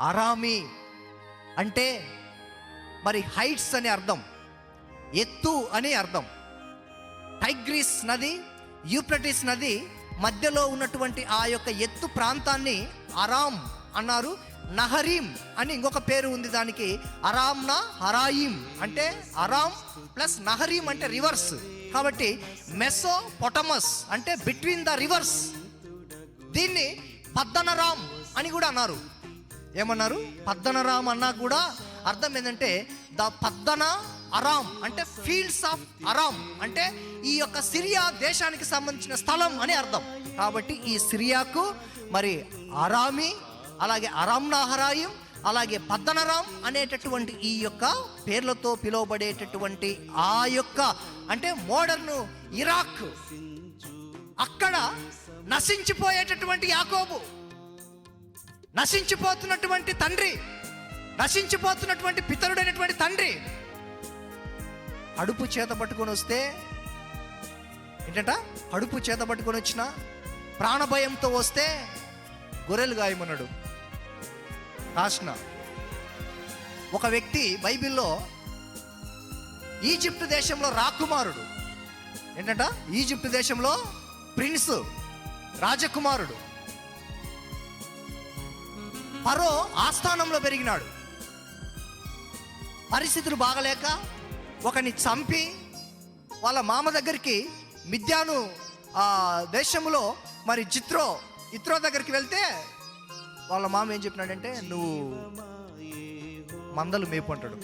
అరామి అంటే మరి హైట్స్ అని అర్థం, ఎత్తు అని అర్థం. టైగ్రిస్ నది, యూఫ్రటీస్ నది మధ్యలో ఉన్నటువంటి ఆ యొక్క ఎత్తు ప్రాంతాన్ని అరామ్ అన్నారు. నహరీం అని ఇంకొక పేరు ఉంది దానికి, అరామ్నా హరాయిం అంటే అరామ్ ప్లస్ నహరీం అంటే రివర్స్. కాబట్టి మెసోపొటమస్ అంటే బిట్వీన్ ద రివర్స్. దీన్ని పద్దనరామ్ అని కూడా అన్నారు. ఏమన్నారు? పద్దనరామ్ అన్నా కూడా అర్థం ఏంటంటే ద పద్దన అరామ్ అంటే ఫీల్డ్స్ ఆఫ్ అరామ్ అంటే ఈ యొక్క సిరియా దేశానికి సంబంధించిన స్థలం అని అర్థం. కాబట్టి ఈ సిరియాకు మరి అరామి, అలాగే అరామ్నాహరాయిం, అలాగే పద్దనరామ్ అనేటటువంటి ఈ యొక్క పేర్లతో పిలువబడేటటువంటి ఆ యొక్క అంటే మోడర్న్ ఇరాక్, అక్కడ నశించిపోయేటటువంటి యాకోబు, నశించిపోతున్నటువంటి తండ్రి, నశించిపోతున్నటువంటి పితరుడైనటువంటి తండ్రి అడుపు చేత పట్టుకొని వస్తే ఏంటంట, అడుపు చేత పట్టుకొని వచ్చిన ప్రాణభయంతో వస్తే గొర్రెలు గాయమన్నాడు. రాసిన ఒక వ్యక్తి బైబిల్లో ఈజిప్ట్ దేశంలో రాకుమారుడు, ఏంటంట ఈజిప్ట్ దేశంలో ప్రిన్స్, రాజకుమారుడు, ఫరో ఆస్థానంలో పెరిగినాడు. పరిస్థితులు బాగలేక ఒకని చంపి వాళ్ళ మామ దగ్గరికి మిద్యాను దేశంలో మరి ఇత్రో దగ్గరికి వెళ్తే వాళ్ళ మామ ఏం చెప్పినాడంటే, నువ్వు మందలు మేపు అంటాడు.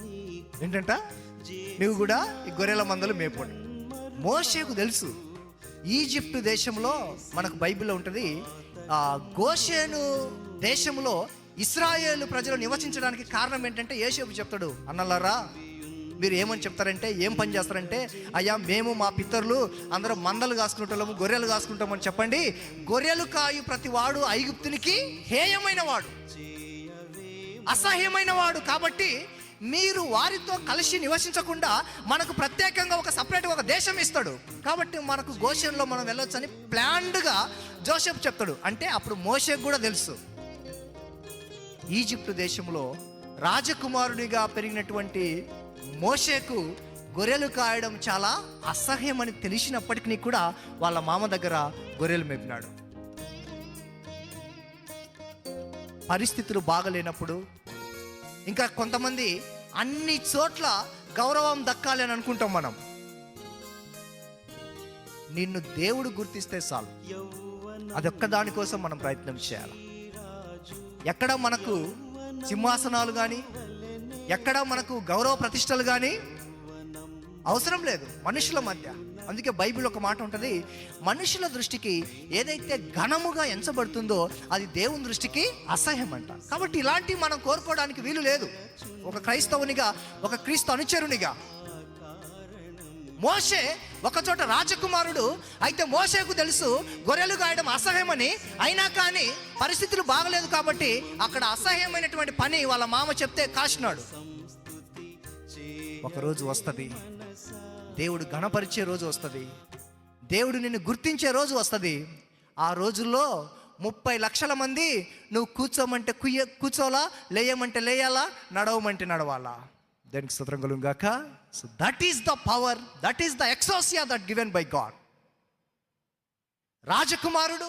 ఏంటంట, నువ్వు కూడా ఈ గొర్రెల మందలు మేపు అంటాడు. మోషేకు తెలుసు ఈజిప్ట్ దేశంలో, మనకు బైబిల్లో ఉంటుంది, గోషేను దేశంలో ఇశ్రాయేలు ప్రజలు నివసించడానికి కారణం ఏంటంటే యోసేపు చెప్తాడు, అన్నలారా మీరు ఏమని చెప్తారంటే, ఏం పని చేస్తారంటే, అయ్యా మేము మా పితరులు అందరం మందలు కాసుకుంటాము, గొర్రెలు కాసుకుంటామని చెప్పండి. గొర్రెలు కాయు ప్రతి వాడు ఐగుప్తునికి హేయమైన వాడు, అసహ్యమైన వాడు. కాబట్టి మీరు వారితో కలిసి నివసించకుండా మనకు ప్రత్యేకంగా ఒక సపరేట్గా ఒక దేశం ఇస్తాడు. కాబట్టి మనకు గోషెన్లో మనం వెళ్ళొచ్చు అని ప్లాన్డ్గా జోసెఫ్ చెప్తాడు. అంటే అప్పుడు మోషేకు కూడా తెలుసు ఈజిప్ట్ దేశంలో రాజకుమారునిగా పెరిగినటువంటి మోషేకు గొర్రెలు కాయడం చాలా అసహ్యమని తెలిసినప్పటికీ కూడా వాళ్ళ మామ దగ్గర గొర్రెలు మేపినాడు. పరిస్థితులు బాగలేనప్పుడు, ఇంకా కొంతమంది అన్ని చోట్ల గౌరవం దక్కాలి అని అనుకుంటాం మనం. నిన్ను దేవుడు గుర్తిస్తే చాలు, అదొక్క దానికోసం మనం ప్రయత్నం చేయాలి. ఎక్కడ మనకు సింహాసనాలు కానీ, ఎక్కడ మనకు గౌరవ ప్రతిష్టలు కానీ అవసరం లేదు మనుషుల మధ్య. అందుకే బైబిల్ ఒక మాట ఉంటుంది, మనుషుల దృష్టికి ఏదైతే ఘనముగా ఎంచబడుతుందో అది దేవుని దృష్టికి అసహ్యం అంట. కాబట్టి ఇలాంటివి మనం కోరుకోవడానికి వీలు లేదు ఒక క్రైస్తవునిగా, ఒక క్రీస్తు అనుచరునిగా. మోషే ఒకచోట రాజకుమారుడు అయితే మోషేకు తెలుసు గొర్రెలు గాయడం అసహ్యమని, అయినా కానీ పరిస్థితులు బాగలేదు కాబట్టి అక్కడ అసహ్యమైనటువంటి పని వాళ్ళ మామ చెప్తే కాసినాడు. ఒకరోజు వస్తుంది, దేవుడు ఘనపరిచే రోజు వస్తుంది, దేవుడు నిన్ను గుర్తించే రోజు వస్తుంది. ఆ రోజుల్లో 30 లక్షల మంది నువ్వు కూర్చోమంటే కూర్చోలా, లేయమంటే లేయాలా, నడవమంటే నడవాలా. దానికి స్తోత్రం కలుగును గాక. So that is the power, that is the exousia that given by God. రాజకుమారుడు